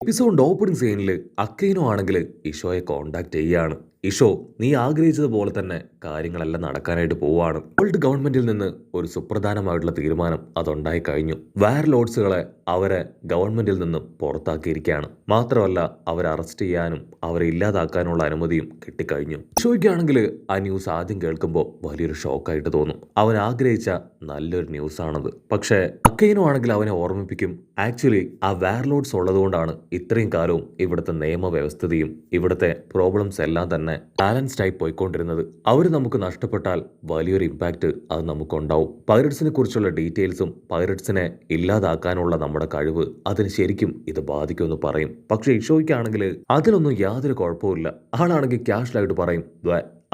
എപ്പിസോഡിന്റെ opening സീനിൽ അക്കൈനോ ആണെങ്കിൽ ഇഷോയെ contact ചെയ്യാണ്. ഇഷോ, നീ ആഗ്രഹിച്ചതുപോലെ തന്നെ കാര്യങ്ങളെല്ലാം നടക്കാനായിട്ട് പോവാണ്. വേൾഡ് ഗവൺമെന്റിൽ നിന്ന് ഒരു സുപ്രധാനമായിട്ടുള്ള തീരുമാനം അതുണ്ടായി കഴിഞ്ഞു. വാർലോഡ്സുകളെ അവരെ ഗവൺമെന്റിൽ നിന്ന് പുറത്താക്കിയിരിക്കുകയാണ്. മാത്രമല്ല, അവരെ അറസ്റ്റ് ചെയ്യാനും അവരെ ഇല്ലാതാക്കാനുള്ള അനുമതിയും കിട്ടിക്കഴിഞ്ഞു. ഇഷോയ്ക്കാണെങ്കിൽ ആ ന്യൂസ് ആദ്യം കേൾക്കുമ്പോൾ വലിയൊരു ഷോക്കായിട്ട് തോന്നും. അവൻ ആഗ്രഹിച്ച നല്ലൊരു ന്യൂസ് ആണത്. പക്ഷേ അക്കൈനോ ആണെങ്കിൽ അവനെ ഓർമ്മിപ്പിക്കും, ആക്ച്വലി ആ വാർലോഡ്സ് ഉള്ളതുകൊണ്ടാണ് ഇത്രയും കാലവും ഇവിടുത്തെ നിയമവ്യവസ്ഥയും ഇവിടുത്തെ പ്രോബ്ലംസ് എല്ലാം തന്നെ ബാലൻസ്ഡ് ആയി പോയിക്കൊണ്ടിരുന്നത്. അവർ നമുക്ക് നഷ്ടപ്പെട്ടാൽ വലിയൊരു ഇമ്പാക്ട് അത് നമുക്കുണ്ടാവും. പൈററ്റ്സിനെ കുറിച്ചുള്ള ഡീറ്റെയിൽസും പൈററ്റ്സിനെ ഇല്ലാതാക്കാനുള്ള നമ്മുടെ കഴിവ് അതിന് ശരിക്കും ഇത് ബാധിക്കുമെന്ന് പറയും. പക്ഷെ ഇഷോയ്ക്കാണെങ്കിൽ അതിലൊന്നും യാതൊരു കുഴപ്പമില്ല. ആളാണെങ്കിൽ ക്യാഷ്വലായിട്ട് പറയും,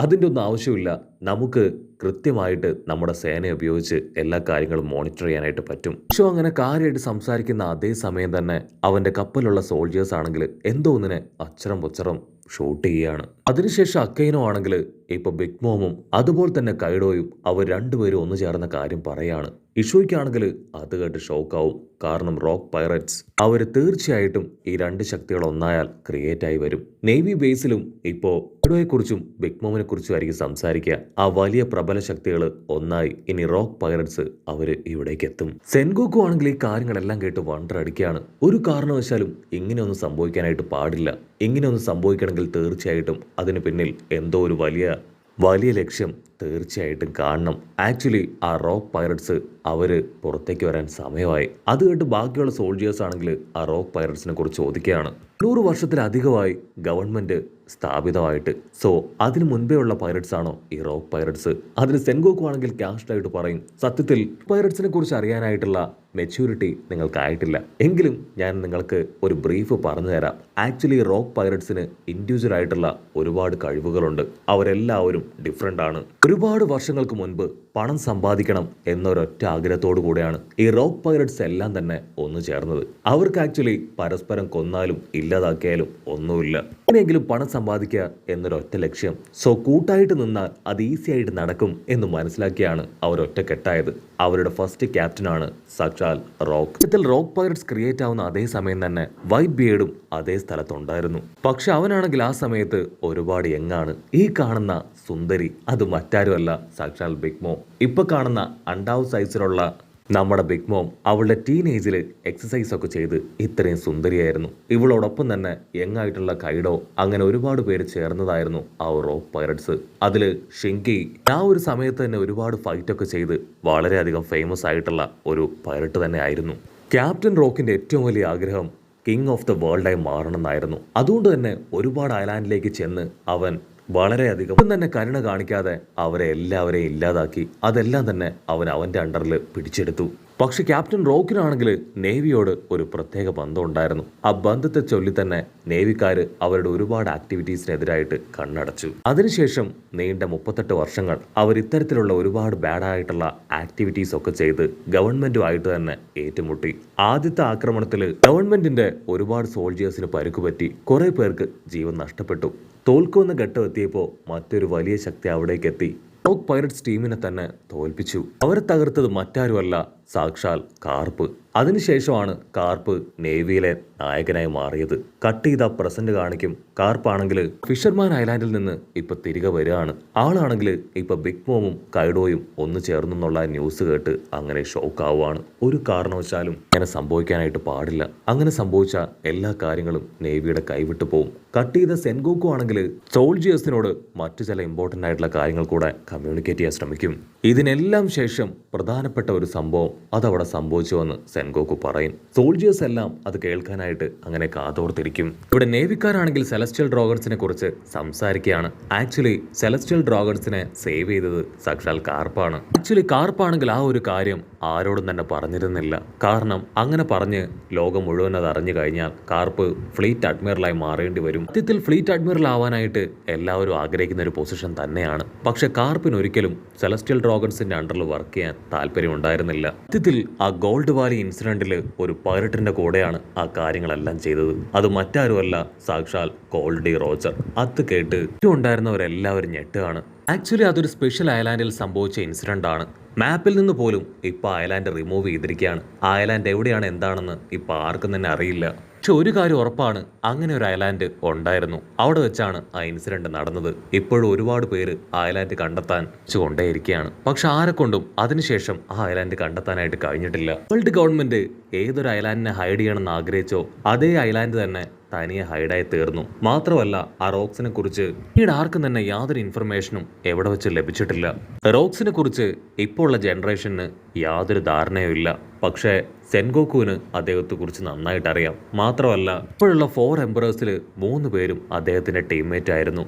അതിൻ്റെ ഒന്നും ആവശ്യമില്ല, നമുക്ക് കൃത്യമായിട്ട് നമ്മുടെ സേനയെ ഉപയോഗിച്ച് എല്ലാ കാര്യങ്ങളും മോണിറ്റർ ചെയ്യാനായിട്ട് പറ്റും. ഇഷോ അങ്ങനെ കാര്യമായിട്ട് സംസാരിക്കുന്ന അതേ സമയം തന്നെ അവന്റെ കപ്പലുള്ള സോൾജേഴ്സ് ആണെങ്കിൽ എന്തോ ഒന്നിനെ അച്ചറം പൊച്ചറം ഷൂട്ട് ചെയ്യുകയാണ്. അതിനുശേഷം അക്കൈനോ ആണെങ്കിൽ ഇപ്പൊ ബിഗ് മോമും അതുപോലെ തന്നെ കൈഡോയും അവർ രണ്ടുപേരും ഒന്നു ചേർന്ന കാര്യം പറയാണ്. ഇഷോയ്ക്കാണെങ്കിൽ അത് കേട്ട് ഷോക്കാവും. കാരണം റോക്ക് പൈററ്റ്സ് അവർ തീർച്ചയായിട്ടും ഈ രണ്ട് ശക്തികൾ ഒന്നായാൽ ക്രിയേറ്റ് ആയി വരും. നേവി ബേസിലും ഇപ്പോൾ കൈഡോയെ കുറിച്ചും ബിഗ് മോമിനെ കുറിച്ചും ആയിരിക്കും സംസാരിക്കുക. ആ വലിയ പ്രബല ശക്തികൾ ഒന്നായി ഇനി റോക്ക് പൈററ്റ്സ് അവര് ഇവിടേക്ക് എത്തും. സെൻഗോക്കു ആണെങ്കിൽ ഈ കാര്യങ്ങളെല്ലാം കേട്ട് വണ്ടർ അടിക്കുകയാണ്. ഒരു കാരണവശാലും ഇങ്ങനെയൊന്നും സംഭവിക്കാനായിട്ട് പാടില്ല. ഇങ്ങനെയൊന്നും സംഭവിക്കണമെങ്കിൽ തീർച്ചയായിട്ടും അതിന് പിന്നിൽ എന്തോ ഒരു വലിയ ലക്ഷ്യം തീർച്ചയായിട്ടും കാണണം. ആക്ച്വലി ആ റോക്ക് പൈററ്റ്സ് അവര് പുറത്തേക്ക് വരാൻ സമയമായി. അത് കേട്ട് ബാക്കിയുള്ള സോൾജേഴ്സ് ആണെങ്കിൽ ആ റോക്ക് പൈററ്റ്സിനെ കുറിച്ച് ചോദിക്കുകയാണ്. 100 വർഷത്തിലധികമായി ഗവൺമെന്റ് സ്ഥാപിതമായിട്ട്, സോ അതിനു മുൻപേ ഉള്ള പൈററ്റ്സ് ആണോ ഈ റോക്ക് പൈററ്റ്സ്? അതിന് സെൻഗോക്കു ആണെങ്കിൽ ക്യാഷ്ഡായിട്ട് പറയും, സത്യത്തിൽ പൈററ്റ്സിനെ കുറിച്ച് അറിയാനായിട്ടുള്ള മെച്യൂരിറ്റി നിങ്ങൾക്കായിട്ടില്ല. എങ്കിലും ഞാൻ നിങ്ങൾക്ക് ഒരു ബ്രീഫ് പറഞ്ഞു തരാം. ആക്ച്വലി റോക്ക് പൈററ്റ്സിന് ഇൻഡിവിജ്വൽ ആയിട്ടുള്ള ഒരുപാട് കഴിവുകളുണ്ട്. അവരെല്ലാവരും ഡിഫറെൻ്റ് ആണ്. ഒരുപാട് വർഷങ്ങൾക്ക് മുൻപ് പണം സമ്പാദിക്കണം എന്നൊരൊറ്റ ആഗ്രഹത്തോടു കൂടെയാണ് ഈ റോക്ക് പൈററ്റ്സ് എല്ലാം തന്നെ ഒന്നു ചേർന്നത്. അവർക്ക് ആക്ച്വലി പരസ്പരം കൊന്നാലും ഇല്ലാതാക്കിയാലും ഒന്നുമില്ല, എങ്ങനെയെങ്കിലും പണം സമ്പാദിക്കുക എന്നൊരൊറ്റ ലക്ഷ്യം. സോ കൂട്ടായിട്ട് നിന്നാൽ അത് ഈസി ആയിട്ട് നടക്കും എന്ന് മനസ്സിലാക്കിയാണ് അവർ ഒറ്റക്കെട്ടായത്. അവരുടെ ഫസ്റ്റ് ക്യാപ്റ്റനാണ് സാക്ഷാൽ റോക്ക്. ഇതിൽ റോക്ക് പൈററ്റ്സ് ക്രിയേറ്റ് ആവുന്ന അതേ സമയം തന്നെ വൈറ്റ് ബിയേർഡും അതേ സ്ഥലത്തുണ്ടായിരുന്നു. പക്ഷെ അവനാണെങ്കിൽ ആ സമയത്ത് ഒരുപാട് യങ്ങാണ്. ഈ കാണുന്ന സുന്ദരി അത് മറ്റാരുമല്ല, സാക്ഷാൽ ബിഗ് മോം. ഇപ്പൊ കാണുന്ന അണ്ടാവ് സൈസിലുള്ള നമ്മുടെ ബിഗ് മോം അവളുടെ ടീനേജിൽ എക്സസൈസ് ഒക്കെ ചെയ്ത് ഇത്രയും സുന്ദരിയായിരുന്നു. ഇവളോടൊപ്പം തന്നെ യങ്ങായിട്ടുള്ള കൈഡോ, അങ്ങനെ ഒരുപാട് പേര് ചേർന്നതായിരുന്നു ആ റോക്ക് പൈററ്റ്സ്. അതില് ഷിങ്കി ആ ഒരു സമയത്ത് തന്നെ ഒരുപാട് ഫൈറ്റ് ഒക്കെ ചെയ്ത് വളരെയധികം ഫേമസ് ആയിട്ടുള്ള ഒരു പൈററ്റ് തന്നെ ആയിരുന്നു. ക്യാപ്റ്റൻ റോക്കിന്റെ ഏറ്റവും വലിയ ആഗ്രഹം കിങ് ഓഫ് ദ വേൾഡായി മാറണം എന്നായിരുന്നു. അതുകൊണ്ട് തന്നെ ഒരുപാട് ഐലാൻഡിലേക്ക് ചെന്ന് അവൻ വളരെയധികം തന്നെ കരുണ കാണിക്കാതെ അവരെ എല്ലാവരെയും ഇല്ലാതാക്കി. അതെല്ലാം തന്നെ അവന്റെ അണ്ടറിൽ പിടിച്ചെടുത്തു. പക്ഷെ ക്യാപ്റ്റൻ റോക്കിനാണെങ്കിൽ നേവിയോട് ഒരു പ്രത്യേക ബന്ധം ഉണ്ടായിരുന്നു. ആ ബന്ധത്തെ ചൊല്ലി തന്നെ നേവിക്കാര് അവരുടെ ഒരുപാട് ആക്ടിവിറ്റീസിനെതിരായിട്ട് കണ്ണടച്ചു. അതിനുശേഷം നീണ്ട 38 വർഷങ്ങൾ അവർ ഇത്തരത്തിലുള്ള ഒരുപാട് ബാഡായിട്ടുള്ള ആക്ടിവിറ്റീസ് ഒക്കെ ചെയ്ത് ഗവൺമെന്റുമായിട്ട് തന്നെ ഏറ്റുമുട്ടി. ആദ്യത്തെ ആക്രമണത്തിൽ ഗവൺമെന്റിന്റെ ഒരുപാട് സോൾജേഴ്സിന് പരുക്കുപറ്റി, കുറെ പേർക്ക് ജീവൻ നഷ്ടപ്പെട്ടു. തോൽക്കുമെന്ന ഘട്ടം എത്തിയപ്പോൾ മറ്റൊരു വലിയ ശക്തി അവിടേക്ക് എത്തി. റോക്ക് പൈററ്റ്സ് ടീമിനെ തന്നെ തോൽപ്പിച്ചു. അവരെ തകർത്തത് മറ്റാരുമല്ല, സാക്ഷാൽ കാർപ്പ്. അതിനുശേഷമാണ് കാർപ്പ് നേവിയിലെ നായകനായി മാറിയത്. കട്ട് ചെയ്ത പ്രസന്റ് കാണിക്കും. കാർപ്പാണെങ്കിൽ ഫിഷർമാൻ ഐലാൻഡിൽ നിന്ന് ഇപ്പൊ തിരികെ വരികയാണ്. ആളാണെങ്കിൽ ഇപ്പൊ ബിഗ് മോമും കൈഡോയും ഒന്ന് ചേർന്നുള്ള ന്യൂസ് കേട്ട് അങ്ങനെ ഷോക്ക് ആവുകയാണ്. ഒരു കാരണവശാലും അങ്ങനെ സംഭവിക്കാനായിട്ട് പാടില്ല. അങ്ങനെ സംഭവിച്ച എല്ലാ കാര്യങ്ങളും നേവിയുടെ കൈവിട്ടു പോകും. കട്ട് ചെയ്ത സെൻഗോക്കു ആണെങ്കിൽ സോൾജിയേഴ്സിനോട് മറ്റു ചില ഇമ്പോർട്ടൻ്റ് ആയിട്ടുള്ള കാര്യങ്ങൾ കൂടെ കമ്മ്യൂണിക്കേറ്റ് ചെയ്യാൻ ശ്രമിക്കും. ഇതിനെല്ലാം ശേഷം പ്രധാനപ്പെട്ട ഒരു സംഭവം അതവിടെ സംഭവിച്ചുവെന്ന് സെൻഗോക്കു പറയും. സോൾജിയേഴ്സ് എല്ലാം അത് കേൾക്കാനായിട്ട് അങ്ങനെ കാതോർത്തിരിക്കും. ഇവിടെ നേവിക്കാരാണെങ്കിൽ സെലസ്റ്റിയൽ ഡ്രാഗൺസിനെ കുറിച്ച് സംസാരിക്കുകയാണ്. ആക്ച്വലി സെലസ്റ്റിയൽ ഡ്രാഗൺസിനെ സേവ് ചെയ്തത് സാക്ഷാൽ കാർപ്പാണ്. ആക്ച്വലി കാർപ്പാണെങ്കിൽ ആ ഒരു കാര്യം ആരോടും തന്നെ പറഞ്ഞിരുന്നില്ല. കാരണം അങ്ങനെ പറഞ്ഞ് ലോകം മുഴുവൻ അത് അറിഞ്ഞു കഴിഞ്ഞാൽ കാർപ്പ് ഫ്ലീറ്റ് അഡ്മിറലായി മാറേണ്ടി വരും. സത്യത്തിൽ ഫ്ലീറ്റ് അഡ്മിറൽ ആവാനായിട്ട് എല്ലാവരും ആഗ്രഹിക്കുന്ന ഒരു പൊസിഷൻ തന്നെയാണ്. പക്ഷെ കാർപ്പിന് ഒരിക്കലും സെലസ്റ്റിയൽ ഡ്രാഗൺസിന്റെ അണ്ടറിൽ വർക്ക് ചെയ്യാൻ താല്പര്യം ഉണ്ടായിരുന്നില്ല. സത്യത്തിൽ ആ ഗോൾഡ് വാലി ഇൻസിഡന്റിൽ ഒരു പൈററ്റിന്റെ കൂടെയാണ് ആ കാര്യങ്ങളെല്ലാം ചെയ്തത്. അത് മറ്റാരുമല്ല, സാക്ഷാൽ ഗോൾഡി റോജർ. അത് കേട്ട് ഉണ്ടായിരുന്നവരെല്ലാവരും ഞെട്ടുകയാണ്. ആക്ച്വലി അതൊരു സ്പെഷ്യൽ ഐലാൻഡിൽ സംഭവിച്ച ഇൻസിഡന്റ് ആണ്. മാപ്പിൽ നിന്ന് പോലും ഇപ്പൊ ഐലാൻഡ് റിമൂവ് ചെയ്തിരിക്കുകയാണ്. ആ ഐലാൻഡ് എവിടെയാണ് എന്താണെന്ന് ഇപ്പൊ ആർക്കും തന്നെ അറിയില്ല. പക്ഷെ ഒരു കാര്യം ഉറപ്പാണ്, അങ്ങനെ ഒരു ഐലാൻഡ് ഉണ്ടായിരുന്നു. അവിടെ വെച്ചാണ് ആ ഇൻസിഡന്റ് നടന്നത്. ഇപ്പോഴും ഒരുപാട് പേര് ആ ഐലാൻഡ് കണ്ടെത്താൻ കൊണ്ടേയിരിക്കുകയാണ്. പക്ഷെ ആരെക്കൊണ്ടും അതിനുശേഷം ആ ഐലാൻഡ് കണ്ടെത്താനായിട്ട് കഴിഞ്ഞിട്ടില്ല. വേൾഡ് ഗവൺമെന്റ് ഏതൊരു ഐലാൻഡിനെ ഹൈഡ് ചെയ്യണമെന്ന് ആഗ്രഹിച്ചോ അതേ ഐലാൻഡ് തന്നെ തനിയെ ഹൈഡായി തീർന്നു. മാത്രമല്ല ആ റോക്സിനെ കുറിച്ച് പിന്നീട് ആർക്കും തന്നെ യാതൊരു ഇൻഫർമേഷനും എവിടെ വെച്ച് ലഭിച്ചിട്ടില്ല. റോക്സിനെ കുറിച്ച് ഇപ്പോൾ ഉള്ള ജനറേഷന് യാതൊരു ധാരണയും ഇല്ല. പക്ഷേ സെൻഗോക്കുവിന് അദ്ദേഹത്തെ കുറിച്ച് നന്നായിട്ട് അറിയാം. മാത്രമല്ല ഇപ്പോഴുള്ള 4 എംപറേഴ്സിൽ 3 പേരും അദ്ദേഹത്തിന്റെ ടീംമേറ്റ് ആയിരുന്നു.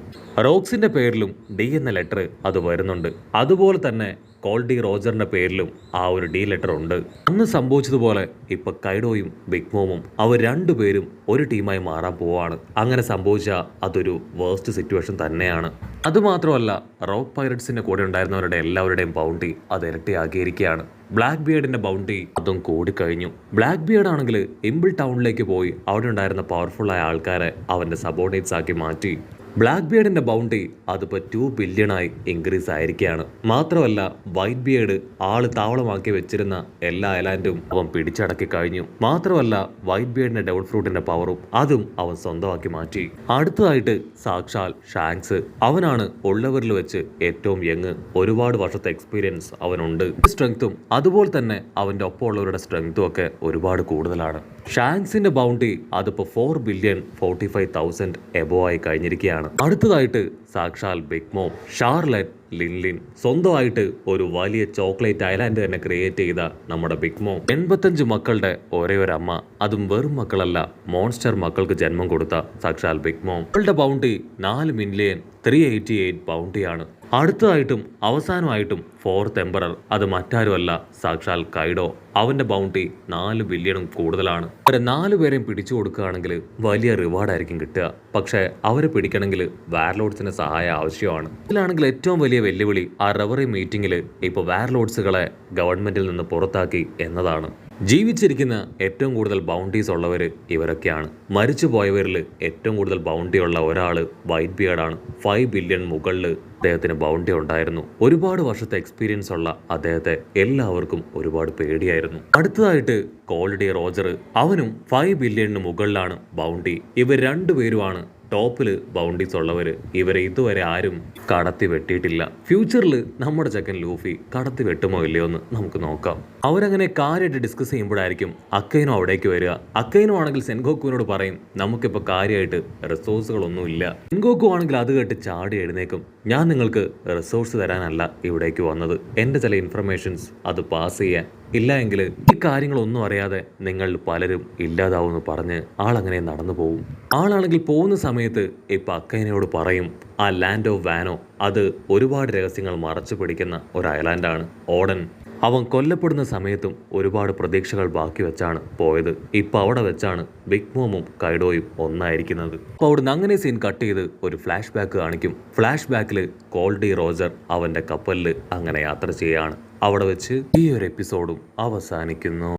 റോക്സിന്റെ പേരിലും ഡി എന്ന ലെറ്റർ അത് വരുന്നുണ്ട്. അതുപോലെ തന്നെ കോൾഡി റോജറിന്റെ പേരിലും ആ ഒരു ഡി ലെറ്റർ ഉണ്ട്. അന്ന് സംഭവിച്ചതുപോലെ ഇപ്പൊ കൈഡോയും ബിഗ് മോമും അവർ രണ്ടുപേരും ഒരു ടീമായി മാറാൻ പോവാണ്. അങ്ങനെ സംഭവിച്ച അതൊരു വേഴ്സ്റ്റ് സിറ്റുവേഷൻ തന്നെയാണ്. അതുമാത്രമല്ല റോക്ക് പൈററ്റ്സിന്റെ കൂടെ ഉണ്ടായിരുന്നവരുടെ എല്ലാവരുടെയും ബൗണ്ടി അത് ഇരട്ടിയാക്കിയിരിക്കുകയാണ്. ബ്ലാക്ക് ബിയർഡിന്റെ ബൗണ്ടി അതും കൂടിക്കഴിഞ്ഞു. ബ്ലാക്ക് ബിയർഡ് ആണെങ്കിൽ ഇംബിൾ ടൗണിലേക്ക് പോയി അവിടെ ഉണ്ടായിരുന്ന പവർഫുൾ ആയ ആൾക്കാരെ അവന്റെ സബോർഡിനേറ്റ്സ് ആക്കി മാറ്റി. ബ്ലാക്ക് ബിയർഡിന്റെ ബൗണ്ടി അതിപ്പോൾ 2 ബില്യണായി ഇൻക്രീസ് ആയിരിക്കുകയാണ്. മാത്രമല്ല വൈറ്റ് ബിയർഡ് ആള് താവളമാക്കി വെച്ചിരുന്ന എല്ലാ ഐലാൻഡും അവൻ പിടിച്ചടക്കി കഴിഞ്ഞു. മാത്രമല്ല വൈറ്റ് ബിയർഡിന്റെ ഡെവൽ ഫ്രൂട്ടിന്റെ പവറും അതും അവൻ സ്വന്തമാക്കി മാറ്റി. അടുത്തതായിട്ട് സാക്ഷാൽ ഷാങ്ക്സ്. അവനാണ് ഉള്ളവരിൽ വെച്ച് ഏറ്റവും യങ്. ഒരുപാട് വർഷത്തെ എക്സ്പീരിയൻസ് അവനുണ്ട്. സ്ട്രെങ്ത്തും അതുപോലെ തന്നെ അവന്റെ ഒപ്പമുള്ളവരുടെ സ്ട്രെങ്ത്തും ഒക്കെ ഒരുപാട് കൂടുതലാണ്. ഷാങ്ക്സിന്റെ ബൗണ്ടി അതിപ്പോൾ 4,45,000 എബോ ആയി കഴിഞ്ഞിരിക്കുകയാണ്. അടുത്തതായിട്ട് സാക്ഷാൽ ബിഗ് മോം, ഷാർലറ്റ്, ലിൻലിൻ സ്വന്തമായിട്ട് ഒരു വലിയ ചോക്ലേറ്റ് ഐലാൻഡ് തന്നെ ക്രിയേറ്റ് ചെയ്ത നമ്മുടെ ബിഗ് മോം 85 മക്കളുടെ ഒരേ ഒരു അമ്മ. അതും വെറും മക്കളല്ല, മോൺസ്റ്റർ മക്കൾക്ക് ജന്മം കൊടുത്ത സാക്ഷാൽ ബിഗ് മോം. അവളുടെ ബൗണ്ടി 4,388,000 ബൗണ്ടിയാണ്. അടുത്തതായിട്ടും അവസാനമായിട്ടും 4th എംപറർ അത് മറ്റാരുമല്ല സാക്ഷാൽ കൈഡോ. അവന്റെ ബൗണ്ടി 4 ബില്യണും കൂടുതലാണ്. അവരെ 4 പേരെയും പിടിച്ചു കൊടുക്കുകയാണെങ്കിൽ വലിയ റിവാർഡായിരിക്കും കിട്ടുക. പക്ഷേ അവരെ പിടിക്കണമെങ്കിൽ വാർലോഡ്സിന്റെ സഹായം ആവശ്യമാണ്. ഇതിലാണെങ്കിൽ ഏറ്റവും വലിയ വെല്ലുവിളി ആ റവറി മീറ്റിംഗിൽ ഇപ്പോൾ വാർലോഡ്സുകളെ ഗവൺമെന്റിൽ നിന്ന് പുറത്താക്കി എന്നതാണ്. ജീവിച്ചിരിക്കുന്ന ഏറ്റവും കൂടുതൽ ബൗണ്ടീസ് ഉള്ളവർ ഇവരൊക്കെയാണ്. മരിച്ചു പോയവരിൽ ഏറ്റവും കൂടുതൽ ബൗണ്ടി ഉള്ള ഒരാൾ വൈറ്റ് ബിയർഡാണ്. 5 ബില്യൺ മുകളിൽ അദ്ദേഹത്തിന് ബൗണ്ടി ഉണ്ടായിരുന്നു. ഒരുപാട് വർഷത്തെ എക്സ്പീരിയൻസ് ഉള്ള അദ്ദേഹത്തെ എല്ലാവർക്കും ഒരുപാട് പേടിയായിരുന്നു. അടുത്തതായിട്ട് കോൾഡി റോജർ. അവനും 5 ബില്യണിന് മുകളിലാണ് ബൗണ്ടി. ഇവർ രണ്ടുപേരുമാണ് ടോപ്പിൽ ബൗണ്ടീസ് ഉള്ളവർ. ഇവരെ ഇതുവരെ ആരും കടത്തി വെട്ടിയിട്ടില്ല. ഫ്യൂച്ചറിൽ നമ്മുടെ ചെക്കൻ ലൂഫി കടത്തി വെട്ടുമോ ഇല്ലയോ എന്ന് നമുക്ക് നോക്കാം. അവരങ്ങനെ കാര്യമായിട്ട് ഡിസ്കസ് ചെയ്യുമ്പോഴായിരിക്കും അക്കൈനോ അവിടേക്ക് വരിക. അക്കൈനോ ആണെങ്കിൽ സെൻഗോക്കുവിനോട് പറയും, നമുക്കിപ്പോൾ കാര്യമായിട്ട് റിസോഴ്സുകളൊന്നും ഇല്ല. സെൻഗോക്കു ആണെങ്കിൽ അത് കേട്ട് ചാടി എഴുന്നേക്കും. ഞാൻ നിങ്ങൾക്ക് റിസോഴ്സ് തരാനല്ല ഇവിടേക്ക് വന്നത്, എൻ്റെ ചില ഇൻഫർമേഷൻസ് അത് പാസ് ചെയ്യാൻ. ഇല്ല എങ്കിൽ ഈ കാര്യങ്ങളൊന്നും അറിയാതെ നിങ്ങൾ പലരും ഇല്ലാതാവുമെന്ന് പറഞ്ഞ് ആളങ്ങനെ നടന്നു പോകും. ആളാണെങ്കിൽ പോകുന്ന സമയത്ത് ഇപ്പം അക്കൈനയോട് പറയും, ആ ലാൻഡ് ഓഫ് വാനോ അത് ഒരുപാട് രഹസ്യങ്ങൾ മറച്ചു പിടിക്കുന്ന ഒരു ഐലാൻഡാണ്. ഓഡൻ അവൻ കൊല്ലപ്പെടുന്ന സമയത്തും ഒരുപാട് പ്രതീക്ഷകൾ ബാക്കി വെച്ചാണ് പോയത്. ഇപ്പം അവിടെ വെച്ചാണ് ബിഗ് മോമും കൈഡോയും ഒന്നായിരിക്കുന്നത്. അപ്പോൾ അവിടുന്ന് അങ്ങനെ സീൻ കട്ട് ചെയ്ത് ഒരു ഫ്ലാഷ് ബാക്ക് കാണിക്കും. ഫ്ലാഷ് ബാക്കിൽ കോൾഡി റോജർ അവൻ്റെ കപ്പലിൽ അങ്ങനെ യാത്ര ചെയ്യാണ്. അവിടെ വെച്ച് ഈ ഒരു എപ്പിസോഡും അവസാനിക്കുന്നു.